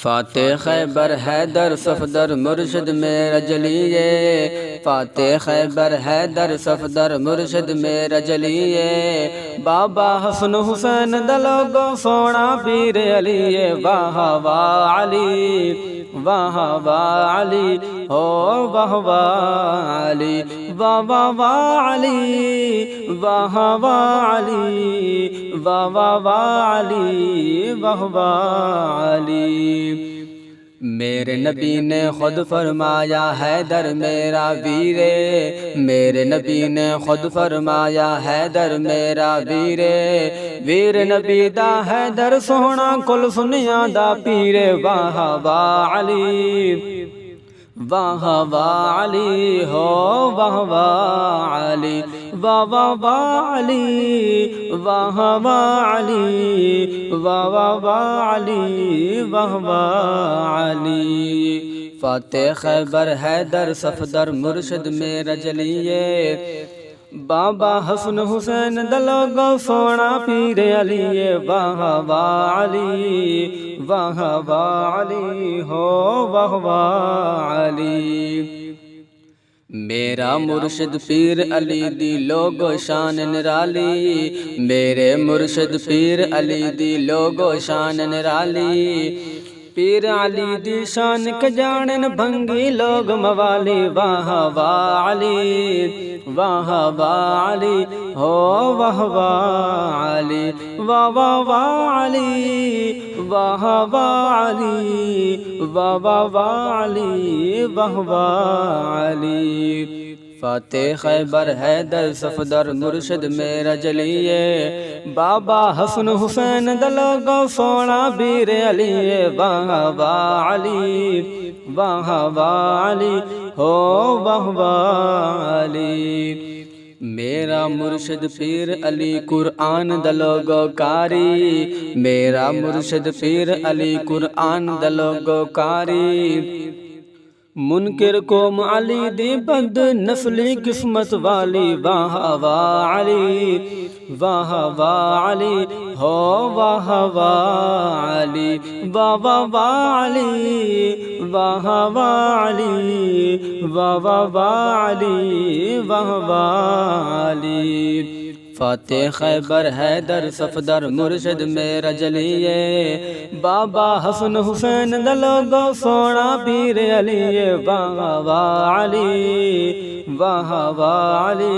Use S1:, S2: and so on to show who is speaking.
S1: فاتح خیبر حیدر صفدر مرشد میرا جلیے، فاتح خیبر حیدر صفدر مرشد میرا جلیے، بابا حسن حسین دلوگو سونا پیر علیے، واہ واہ علی واہ واہ علی ہو واہ واہ علی واہ واہ واہ علی واہ واہ علی واہ واہ واہ علی واہ واہ علی۔ میرے نبی نے خود فرمایا حیدر میرا ویرے، میرے نبی نے خود فرمایا حیدر میرا ویرے، ویر نبی دا حیدر سونا کل سنیا دا پیرے، واہ واہ علی واہ واہ علی ہو واہ واہ علی واہ واہ واہ علی واہ واہ علی واہ واہ واہ علی واہ واہ علی۔ فاتح خیبر حیدر صفدر مرشد میرا جلیے، بابا حسن حسین دلوگو سونا پیر علیے، واہ واہ علی واہ واہ علی ہو واہ واہ علی۔ میرا مرشد پیر علی دی لوگو شان نرالی، میرے مرشد پیر علی دی لوگو شان نرالی، پیر علی دی شان کے جانن بھنگی لوگ موالی، واہ واہ علی واہ واہ علی ہو واہ واہ علی واہ واہ واہ علی واہ واہ علی واہ واہ واہ علی واہ واہ علی۔ فاتح خیبر حیدر صفدر مرشد میرا جلیے، بابا حسن حسین دلوگو سونا پیر علیے، واہ واہ علی واہ واہ علی ہو واہ واہ علی۔ میرا مرشد پیر علی قرآن دلوگو کاری، میرا مرشد پیر علی قرآن دلوگو کاری، منکر قوم علی دی بد نسلی قسمت والی، واہ واہ علی واہ واہ علی ہو واہ واہ علی واہ واہ واہ علی واہ واہ علی واہ واہ واہ علی واہ واہ علی۔ فاتح خیبر حیدر صفدر مرشد میرا جلیے، بابا حسن حسین دلوگو سونا پیر علیے، واہ واہ علی واہ واہ علی۔